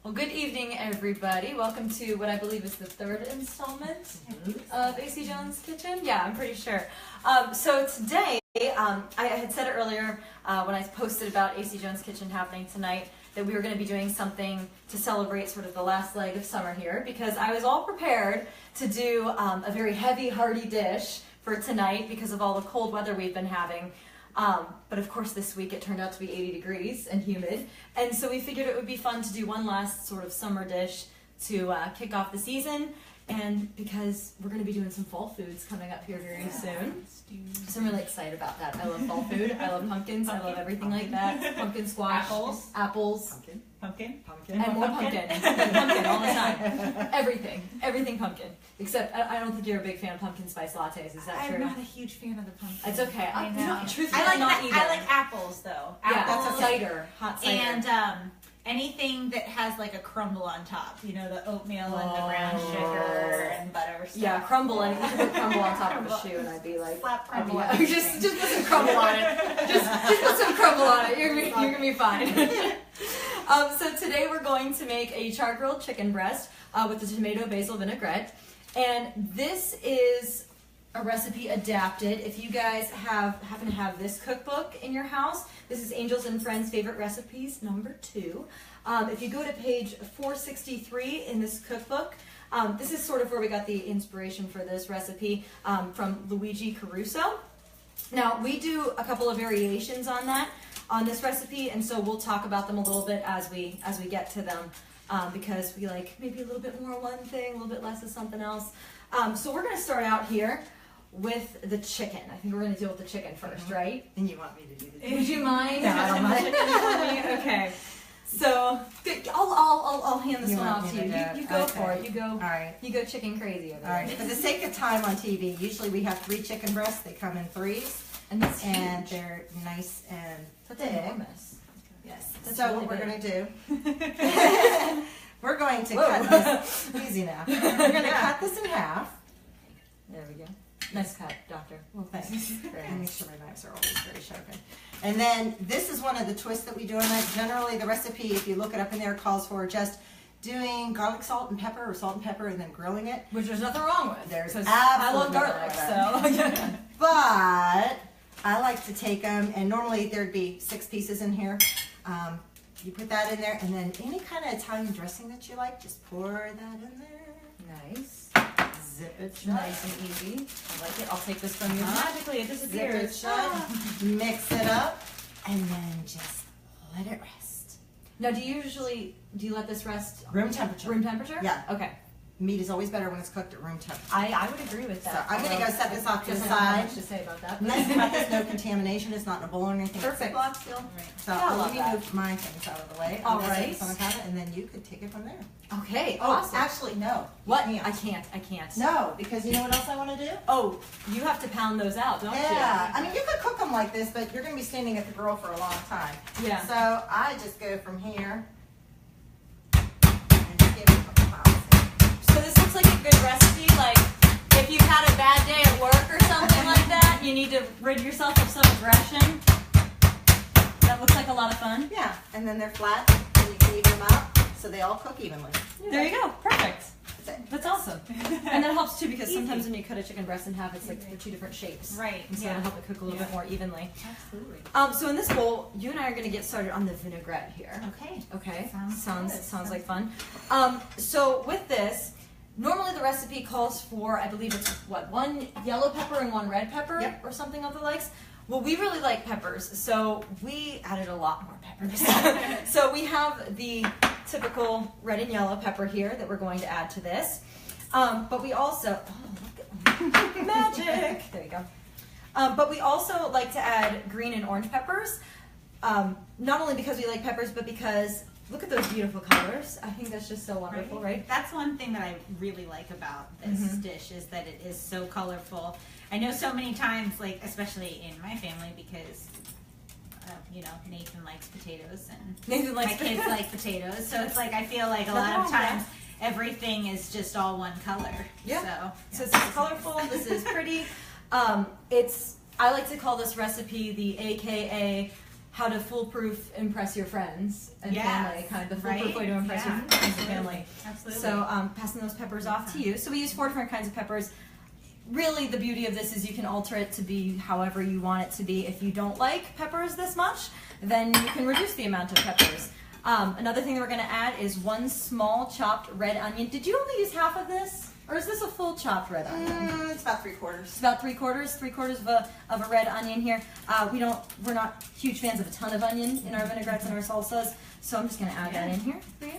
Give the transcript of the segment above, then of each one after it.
Well, good evening, everybody. Welcome to what I believe is the third installment of AC Jones Kitchen. Yeah, I'm pretty sure. So today, I had said it earlier when I posted about AC Jones Kitchen happening tonight that we were going to be doing something to celebrate sort of the last leg of summer here, because I was all prepared to do a very heavy, hearty dish for tonight because of all the cold weather we've been having. But of course this week it turned out to be 80 degrees and humid, and so we figured it would be fun to do one last sort of summer dish to kick off the season, and because we're going to be doing some fall foods coming up here very soon. So I'm really excited about that. I love fall food. I love pumpkins. I love everything like that. Pumpkin squash. Apples. Pumpkin. And more pumpkin. Pumpkin all the time. Everything pumpkin. Except I don't think you're a big fan of pumpkin spice lattes. Is that true? I'm not a huge fan of the pumpkin. It's okay. I know. Truthfully, I like apples though. Yeah, Apples, cider, hot cider. And anything that has like a crumble on top. You know, the oatmeal and the brown sugar and butter stuff. Yeah, crumble, and you could put crumble on top of a shoe, and I'd be like, slap crumble on it. Just put some crumble on it. Just put some crumble on it. You're gonna be fine. So today we're going to make a char-grilled chicken breast with the tomato-basil vinaigrette, and this is a recipe adapted. If you guys happen to have this cookbook in your house, this is Angels and Friends Favorite Recipes #2. If you go to page 463 in this cookbook, this is sort of where we got the inspiration for this recipe from Luigi Caruso. Now, we do a couple of variations on this recipe, and so we'll talk about them a little bit as we get to them, because we like maybe a little bit more one thing, a little bit less of something else. So we're going to start out here with the chicken. I think we're going to deal with the chicken first, right? And you want me to do the chicken? Would you mind? No, I don't mind. Okay. So I'll hand this one off to you. You go okay. for it. You go. All right. You go chicken crazy over All right. there. For the sake of time on TV, usually we have 3 chicken breasts. They come in 3s, And that's and huge. they're nice and That's thick. enormous. Yes. That's so really what we're big. going to do? We're going to cut this easy now. We're going to cut this in half. There we go. Nice cut, doctor. Well, thanks. Let me make sure my knives are always very sharp. And then this is one of the twists that we do on that. Generally, the recipe, if you look it up in there, calls for just doing garlic, salt, and pepper, or salt and pepper, and then grilling it. Which there's nothing wrong with. There's I love absolutely garlic, nothing wrong with so. But I like to take them, and normally there'd be 6 pieces in here. You put that in there, and then any kind of Italian dressing that you like, just pour that in there. Nice. Zip it shut. Nice and easy. I like it. I'll take this from you. Magically, it Zip it disappears. shut. Mix it up, and then just let it rest. Now, do you let this rest? Room temperature. Room temperature? Yeah. Okay. Meat is always better when it's cooked at room temperature. I would agree with that. So I'm going to go set this off to the I don't have side. much to say about that. Nice about this, no contamination. It's not in a bowl or anything. Perfect. It's Ziploc still. So Yeah, I I'll love let you that. move my things out of the way. All I'll right. set this on the counter, and then you could take it from there. Okay. Oh, Awesome. actually, no. What? You I can't. No, because you know what else I want to do? Oh, you have to pound those out, don't Yeah. I mean, you could cook them like this, but you're going to be standing at the grill for a long time. you? Yeah. So I just go from here and just give it a couple pounds. So this looks like a good recipe, like if you've had a bad day at work or something like that, you need to rid yourself of some aggression. That looks like a lot of fun. Yeah, and then they're flat, and you can even them out so they all cook evenly. There you go. Perfect. That's it. That's awesome. And that helps too, because sometimes when you cut a chicken breast in half, it's like they're 2 different shapes. Right. And so it'll help it cook a little bit more evenly. Absolutely. So in this bowl, you and I are going to get started on the vinaigrette here. Okay. Okay. Sounds Sounds like fun. So with this, normally the recipe calls for, I believe it's 1 yellow pepper and 1 red pepper, Yep. or something of the likes. Well, we really like peppers, so we added a lot more peppers. So we have the typical red and yellow pepper here that we're going to add to this. But we also, look at magic. There you go. But we also like to add green and orange peppers. Not only because we like peppers, but because look at those beautiful colors. I think that's just so wonderful, right? That's one thing that I really like about this dish is that it is so colorful. I know so many times, like especially in my family, because you know, Nathan likes potatoes and Nathan likes my kids like potatoes, so it's like I feel like a Nothing lot wrong of with times everything is just all one color. Yeah. So So this is colorful. This is pretty. I like to call this recipe the AKA how to foolproof impress your friends and Yes, family, kind of the foolproof way to impress your friends and family. Absolutely. So passing those peppers off to you. So we use 4 different kinds of peppers. Really, the beauty of this is you can alter it to be however you want it to be. If you don't like peppers this much, then you can reduce the amount of peppers. Another thing that we're going to add is 1 small chopped red onion. Did you only use half of this? Or is this a full chopped red onion? It's about 3/4. It's about 3/4 of a red onion here. We're not huge fans of a ton of onion in our vinaigrettes and our salsas, so I'm just gonna add that in here for you.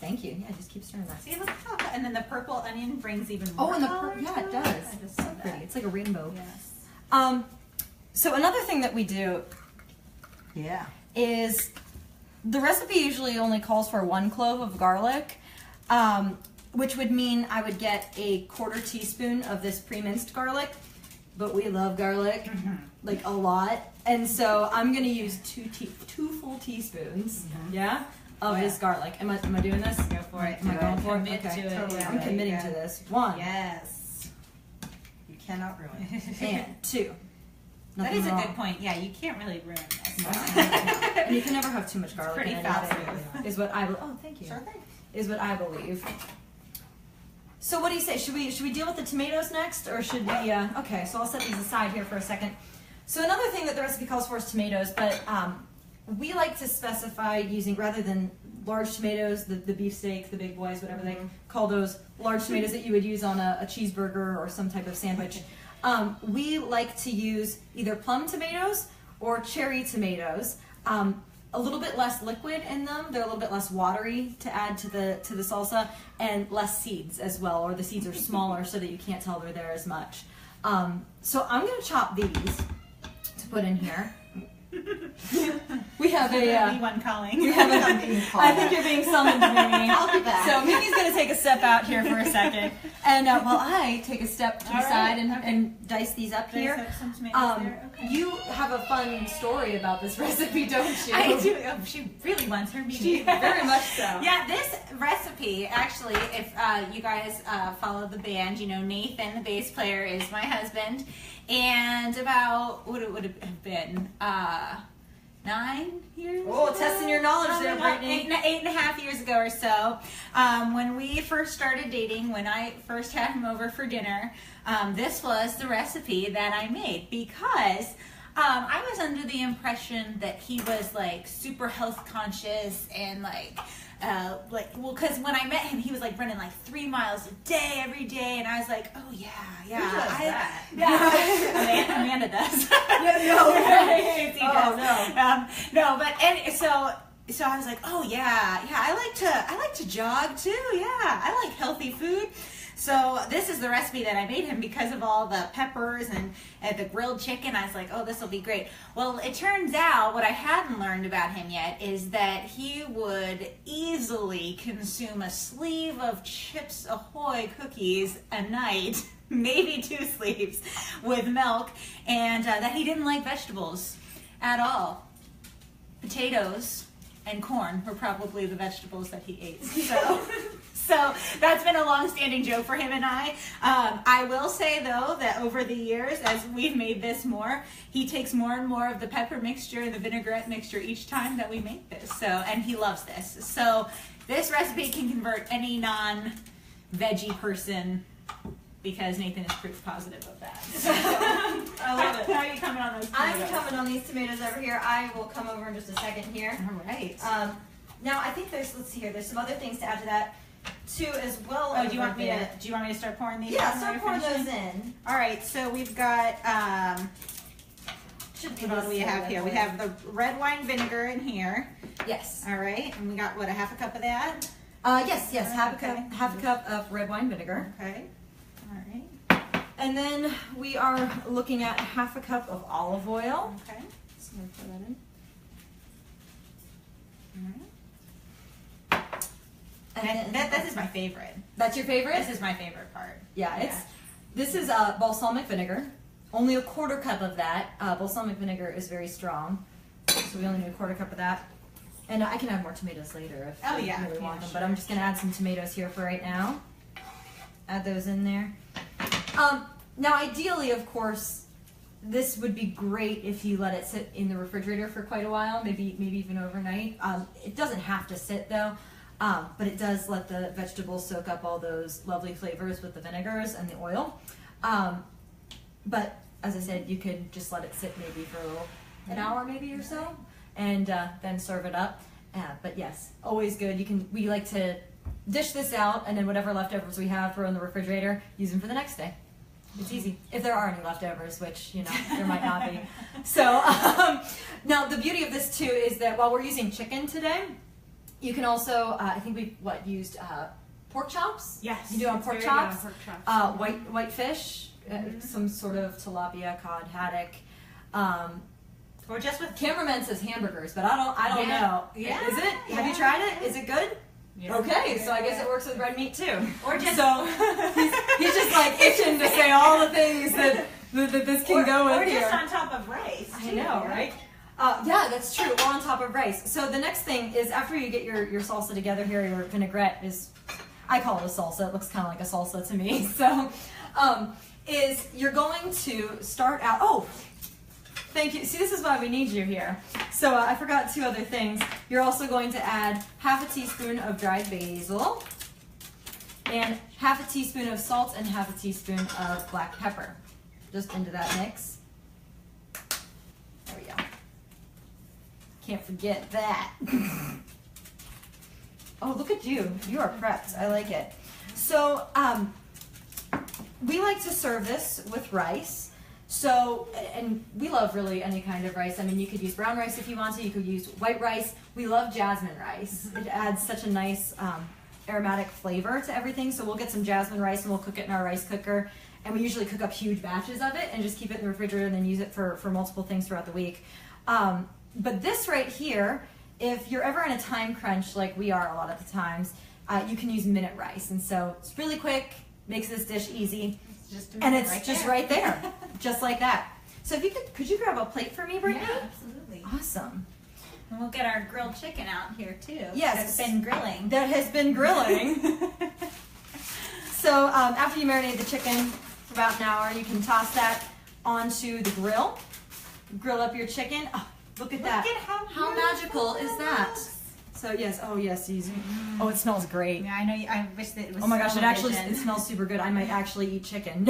Thank you. Yeah, just keep stirring that. See, look how, and then the purple onion brings even more. Oh, and the color yeah, to it does. I just It's so love pretty. that. It's like a rainbow. Yes. So another thing that we do Yeah. is the recipe usually only calls for 1 clove of garlic, which would mean I would get a 1/4 teaspoon of this pre-minced garlic, but we love garlic like a lot, and so I'm gonna use 2 full teaspoons, of this garlic. Am I doing this? Go for it. Am I going for it? Commit Okay. to it. Totally. Yeah, I'm committing to this. 1 Yes. You cannot ruin it. and 2. That Nothing is a wrong. good point. Yeah, you can't really ruin this. And you can never have too much garlic. Pretty in fast anything, move. is what I. Oh, thank you. Sure thing. Is what I believe. So what do you say? Should we deal with the tomatoes next, or should we? Okay, so I'll set these aside here for a second. So another thing that the recipe calls for is tomatoes, but we like to specify using, rather than large tomatoes, the beefsteak, the big boys, whatever they call those large tomatoes that you would use on a cheeseburger or some type of sandwich. We like to use either plum tomatoes or cherry tomatoes. A little bit less liquid in them. They're a little bit less watery to add to the salsa, and less seeds as well, or the seeds are smaller so that you can't tell they're there as much. So I'm going to chop these to put in here. We have a. One calling. We have a. I think you're being summoned, Mimi. I'll be back. So Mimi's going to take a step out here for a second, and while I take a step to the All side right, and dice these up here. Dice up some tomatoes there. Okay. You have a fun story about this recipe, don't you? I do. Oh, she really wants her meeting. Very much so. Yeah, this recipe, actually, if you guys follow the band, you know Nathan, the bass player, is my husband. And about, what it would have been, 9 years Oh, ago? testing your knowledge there, About Brittany. 8.5 years ago or so, when we first started dating, when I first had him over for dinner, this was the recipe that I made, because I was under the impression that he was like super health conscious and well, because when I met him, he was like running like 3 miles a day every day, and I was like, oh yeah. Who does that? Yeah, Amanda does. No, but so I was like, oh yeah, I like to jog too. Yeah, I like healthy food. So this is the recipe that I made him because of all the peppers and the grilled chicken. I was like, oh, this will be great. Well, it turns out what I hadn't learned about him yet is that he would easily consume a sleeve of Chips Ahoy cookies a night, maybe 2 sleeves, with milk, and that he didn't like vegetables at all. Potatoes and corn were probably the vegetables that he ate. So that's been a long-standing joke for him and I. I will say, though, that over the years, as we've made this more, he takes more and more of the pepper mixture and the vinaigrette mixture each time that we make this. So, and he loves this. So this recipe can convert any non-veggie person, because Nathan is proof positive of that. I love it. How are you coming on those tomatoes? I'm coming on these tomatoes over here. I will come over in just a second here. All right. Now I think let's see here. There's some other things to add to that too, as well. Oh, do you want me to start pouring these? Yeah, in start while pouring you're those finishing? in. All right, so we've got, Should be what do we have here? We have the red wine vinegar in here. Yes. All right, and we got, what, a 1/2 cup of that? Yes. Okay. Half a cup of red wine vinegar. Okay. All right. And then we are looking at 1/2 cup of olive oil. Okay. So I'm gonna pour that in. All right. And This is my favorite. that's your favorite? This is my favorite part. Yeah, this is balsamic vinegar. Only a 1/4 cup of that. Balsamic vinegar is very strong, so we only need a 1/4 cup of that. And I can add more tomatoes later if you really want them. But I'm just gonna add some tomatoes here for right now. Add those in there. Now, ideally, of course, this would be great if you let it sit in the refrigerator for quite a while, maybe even overnight. It doesn't have to sit though, but it does let the vegetables soak up all those lovely flavors with the vinegars and the oil. But as I said, you could just let it sit maybe for an hour maybe or so, and then serve it up. But yes, always good. We like to dish this out, and then whatever leftovers we have, throw in the refrigerator, use them for the next day. It's easy. If there are any leftovers, which, there might not be. So, now the beauty of this too is that while we're using chicken today, you can also, I think we used pork chops? Yes. You do on pork very chops. good on pork chops. White fish, some sort of tilapia, cod, haddock. Or just with Cameraman says hamburgers, but I don't know. Yeah. Is it? Have you tried it? Is it good? Yeah. Okay, so I guess it works with red meat too. Or just So he's just like itching to say all the things that this can go with or here. just on top of rice. I too, know, right? Yeah, that's true. Or on top of rice. So the next thing is after you get your salsa together here, your vinaigrette is, I call it a salsa. It looks kind of like a salsa to me. So, is you're going to start out. Oh, thank you. See, this is why we need you here. So I forgot 2 other things. You're also going to add half a teaspoon of dried basil and half a teaspoon of salt and half a teaspoon of black pepper. Just into that mix. There we go. Can't forget that. Oh, look at you. You are prepped. I like it. So we like to serve this with rice. So, and we love really any kind of rice. I mean, you could use brown rice if you want to. You could use white rice. We love jasmine rice. It adds such a nice aromatic flavor to everything. So we'll get some jasmine rice and we'll cook it in our rice cooker. And we usually cook up huge batches of it and just keep it in the refrigerator and then use it for multiple things throughout the week. But this right here, if you're ever in a time crunch like we are a lot of the times, you can use minute rice. And so it's really quick, makes this dish easy. And it's just right there, just like that. So if you could you grab a plate for me, Brittany? Yeah, absolutely. Awesome. And we'll get our grilled chicken out here too. Yes. That's been grilling. That has been grilling. So after you marinate the chicken for about an hour, you can toss that onto the grill. Grill up your chicken. Oh, look at that. Look at how magical is that? So yes, oh yes, oh it smells great. Yeah, I know. I wish that it was. Oh my gosh, television. it smells super good. I might actually eat chicken.